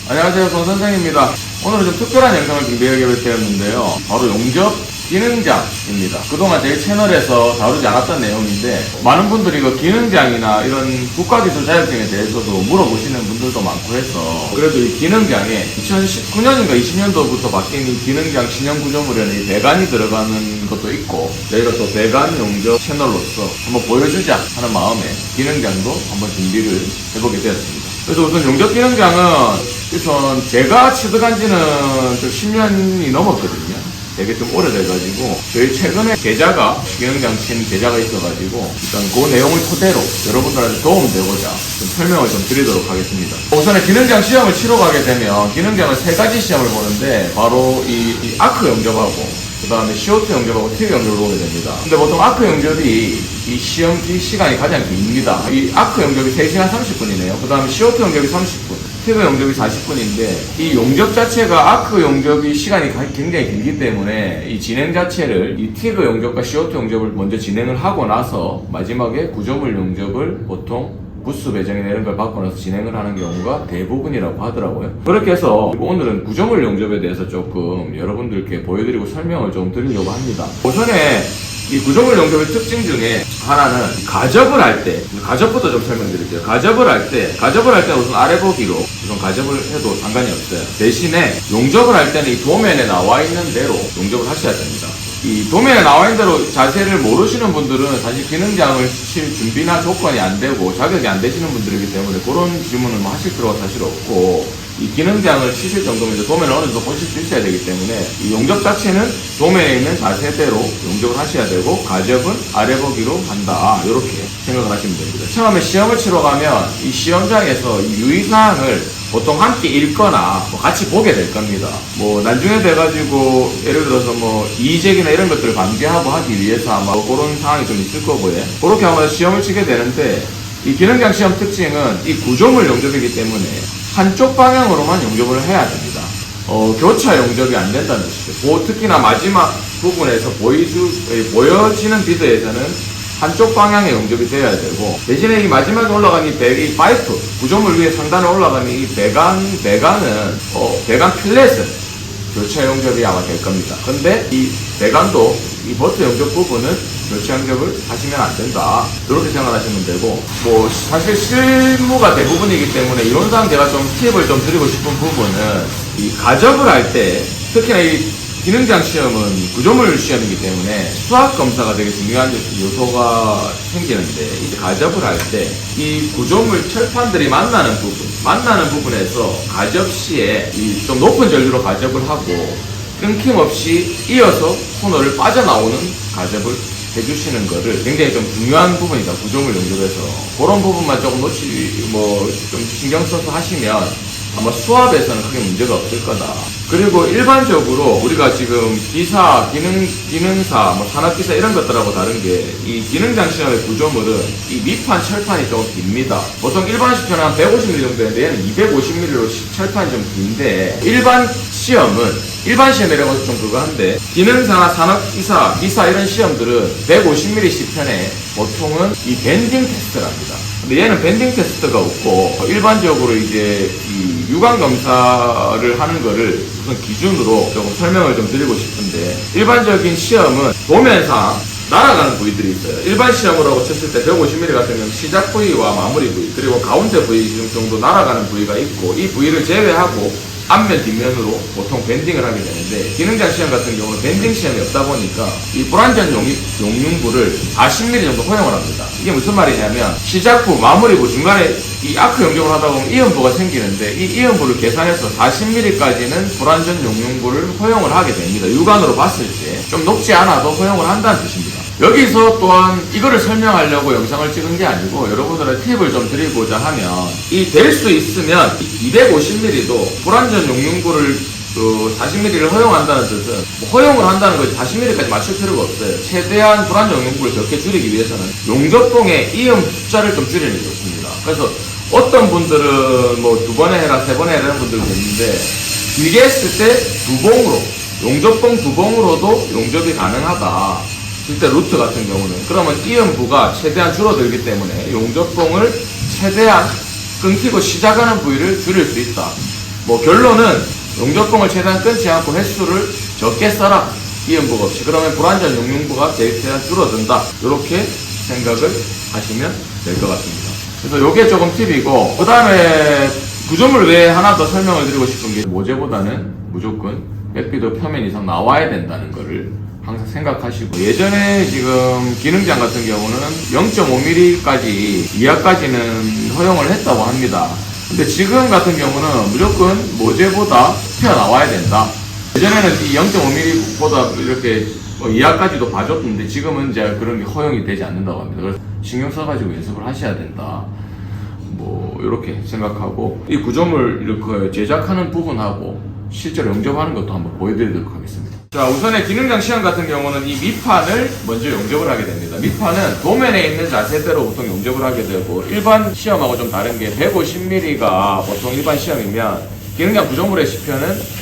안녕하세요, 손선생입니다. 오늘은 좀 특별한 영상을 준비하게 되었는데요. 바로 용접 기능장입니다. 그동안 제 채널에서 다루지 않았던 내용인데, 많은 분들이 그 기능장이나 이런 국가기술 자격증에 대해서도 물어보시는 분들도 많고 해서, 그래도 이 기능장에 2019년인가 20년도부터 바뀐 이 기능장 신형 구조물에는 이 배관이 들어가는 것도 있고, 저희가 또 배관 용접 채널로서 한번 보여주자 하는 마음에 기능장도 한번 준비를 해보게 되었습니다. 그래서 우선 용접 기능장은 우선 제가 취득한 지는 좀 10년이 넘었거든요. 되게 좀 오래돼가지고 저희 최근에 계좌가 기능장 친 계좌가 있어가지고 일단 그 내용을 토대로 여러분들한테 도움되고자 좀 설명을 좀 드리도록 하겠습니다. 우선에 기능장 시험을 치러 가게 되면 기능장을 세 가지 시험을 보는데 바로 이 아크 용접하고 그 다음에 CO2 용접하고 TIG 용접을 보게 됩니다. 근데 보통 아크 용접이 이 시험 시간이 가장 깁니다. 이 아크 용접이 3시간 30분이네요. 그 다음에 CO2 용접이 30분. TIG 용접이 40분인데 이 용접 자체가 아크 용접이 시간이 굉장히 길기 때문에 이 진행 자체를 이 TIG 용접과 CO2 용접을 먼저 진행을 하고 나서 마지막에 구조물 용접을 보통 부스 배정이나 이런 걸 받고 나서 진행을 하는 경우가 대부분이라고 하더라고요. 그렇게 해서 오늘은 구조물 용접에 대해서 조금 여러분들께 보여드리고 설명을 좀 드리려고 합니다. 우선에 이 구조물 용접의 특징 중에 하나는 가접을 할 때, 가접부터 좀 설명드릴게요. 가접을 할 때는 우선 아래 보기로 우선 가접을 해도 상관이 없어요. 대신에 용접을 할 때는 이 도면에 나와 있는 대로 용접을 하셔야 됩니다. 이 도면에 나와 있는 대로 자세를 모르시는 분들은 사실 기능장을 칠 준비나 조건이 안 되고 자격이 안 되시는 분들이기 때문에 그런 질문을 뭐 하실 필요가 사실 없고, 이 기능장을 치실 정도면 이제 도면을 어느 정도 보실 수 있어야 되기 때문에 이 용접 자체는 도면에 있는 자세대로 용접을 하셔야 되고, 가접은 아래 보기로 한다, 이렇게 생각을 하시면 됩니다. 처음에 시험을 치러 가면 이 시험장에서 이 유의사항을 보통 함께 읽거나 뭐 같이 보게 될 겁니다. 뭐 나중에 돼가지고 예를 들어서 뭐 이의제기나 이런 것들을 방지하고 하기 위해서 아마 그런 상황이 좀 있을 거고요. 그렇게 하면 시험을 치게 되는데, 이 기능장 시험 특징은 이 구조물 용접이기 때문에 한쪽 방향으로만 용접을 해야 됩니다. 교차 용접이 안 된다는 뜻이죠. 특히나 마지막 부분에서 보여지는 비드에서는 한쪽 방향의 용접이 되어야 되고, 대신에 이 마지막에 올라간 이 파이프, 구조물 위에 상단에 올라간 이 배관은, 배관 필렛은 교차 용접이 아마 될 겁니다. 근데 이 배관도 이 버트 용접 부분은 교차 용접을 하시면 안 된다, 이렇게 생각하시면 되고, 뭐 사실 실무가 대부분이기 때문에 이론상 제가 좀 팁을 좀 드리고 싶은 부분은, 이 가접을 할 때 특히나 이 기능장 시험은 구조물 시험이기 때문에 수학 검사가 되게 중요한 요소가 생기는데, 이제 가접을 할 때 이 구조물 철판들이 만나는 부분에서 가접 시에 이 좀 높은 전류로 가접을 하고 끊김없이 이어서 코너를 빠져나오는 가접을 해주시는 거를 굉장히 좀 중요한 부분이다, 구조물 용접에서. 그런 부분만 조금 좀 신경 써서 하시면 아마 수압에서는 크게 문제가 없을 거다. 그리고 일반적으로 우리가 지금 기사, 기능사, 산업기사 이런 것들하고 다른 게, 이 기능장 시험의 구조물은 이 밑판, 철판이 좀 깁니다. 보통 일반 시험은 한 150mm 정도 되는데 얘는 250mm로 철판이 좀 긴데, 일반 시험이라고 좀 그거 한데, 기능사나 산업기사, 기사 이런 시험들은 150mm 시편에 보통은 이 밴딩 테스트를 합니다. 근데 얘는 밴딩 테스트가 없고, 일반적으로 이제 이 유관 검사를 하는 거를 우선 기준으로 조금 설명을 좀 드리고 싶은데, 일반적인 시험은 도면상 날아가는 부위들이 있어요. 일반 시험으로 쳤을 때 150mm 같은 경우는 시작 부위와 마무리 부위, 그리고 가운데 부위 정도 날아가는 부위가 있고, 이 부위를 제외하고 앞면 뒷면으로 보통 밴딩을 하게 되는데, 기능장 시험 같은 경우는 밴딩 시험이 없다 보니까 이 불완전 용융부를 40mm 정도 허용을 합니다. 이게 무슨 말이냐면, 시작부, 마무리부 중간에 이 아크 용접을 하다 보면 이음부가 생기는데, 이 이음부를 계산해서 40mm까지는 불완전 용융부를 허용을 하게 됩니다. 육안으로 봤을 때 좀 높지 않아도 허용을 한다는 뜻입니다. 여기서 또한 이거를 설명하려고 영상을 찍은 게 아니고, 여러분들의 팁을 좀 드리고자 하면, 이 될 수 있으면 250mm도 불완전 용융부를 40mm를 허용한다는 뜻은, 허용을 한다는 것이 40mm까지 맞출 필요가 없어요. 최대한 불완전 용융부를 적게 줄이기 위해서는 용접봉의 이음 숫자를 좀 줄이는 게 좋습니다. 그래서 어떤 분들은 뭐 2번에 해라, 3번에 해라 이런 분들도 있는데, 길게 했을 때 용접봉 2봉으로도 용접이 가능하다. 실제 루트 같은 경우는. 그러면 이음부가 최대한 줄어들기 때문에 용접봉을 최대한 끊기고 시작하는 부위를 줄일 수 있다. 뭐 결론은 용접봉을 최대한 끊지 않고 횟수를 적게 써라. 이음부가 없이. 그러면 불완전 용융부가 최대한 줄어든다. 이렇게 생각을 하시면 될 것 같습니다. 그래서 요게 조금 팁이고, 그 다음에 구조물 외에 하나 더 설명을 드리고 싶은 게 모재보다는 무조건 백비도 표면 이상 나와야 된다는 거를 항상 생각하시고, 예전에 지금 기능장 같은 경우는 0.5mm까지 이하까지는 허용을 했다고 합니다. 근데 지금 같은 경우는 무조건 모재보다 튀어나와야 된다. 예전에는 이 0.5mm보다 이렇게 이하까지도 봐줬는데 지금은 이제 그런 게 허용이 되지 않는다고 합니다. 그래서 신경 써가지고 연습을 하셔야 된다. 뭐 이렇게 생각하고, 이 구조물 이렇게 제작하는 부분하고 실제로 용접하는 것도 한번 보여드리도록 하겠습니다. 자, 우선의 기능장 시험 같은 경우는 이 밑판을 먼저 용접을 하게 됩니다. 밑판은 도면에 있는 자세대로 보통 용접을 하게 되고, 일반 시험하고 좀 다른 게 150mm가 보통 일반 시험이면 기능장 구조물의 시편은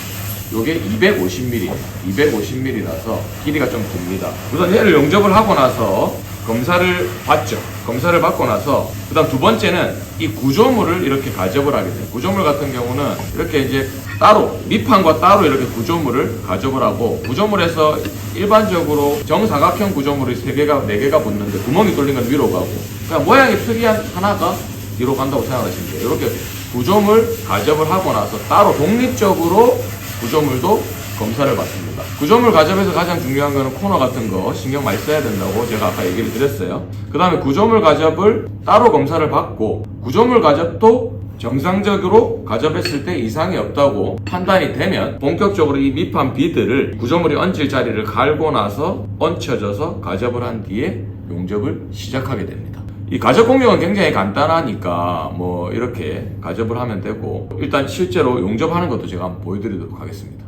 요게 250mm, 250mm라서 길이가 좀 깁니다. 우선 얘를 용접을 하고 나서 검사를 받죠. 검사를 받고 나서 그 다음 두 번째는 이 구조물을 이렇게 가접을 하게 돼요. 구조물 같은 경우는 이렇게 이제 따로 밑판과 따로 이렇게 구조물을 가접을 하고, 구조물에서 일반적으로 정사각형 구조물이 3개가 4개가 붙는데 구멍이 뚫린 건 위로 가고, 그러니까 모양이 특이한 하나가 뒤로 간다고 생각하시면 돼요. 이렇게 구조물 가접을 하고 나서 따로 독립적으로 구조물도 검사를 받습니다. 구조물 가접에서 가장 중요한 거는 코너 같은 거 신경 많이 써야 된다고 제가 아까 얘기를 드렸어요. 그 다음에 구조물 가접을 따로 검사를 받고, 구조물 가접도 정상적으로 가접했을 때 이상이 없다고 판단이 되면 본격적으로 이 밑판 비드를 구조물이 얹힐 자리를 갈고 나서 얹혀져서 가접을 한 뒤에 용접을 시작하게 됩니다. 이 가접 공정은 굉장히 간단하니까 뭐 이렇게 가접을 하면 되고, 일단 실제로 용접하는 것도 제가 한번 보여드리도록 하겠습니다.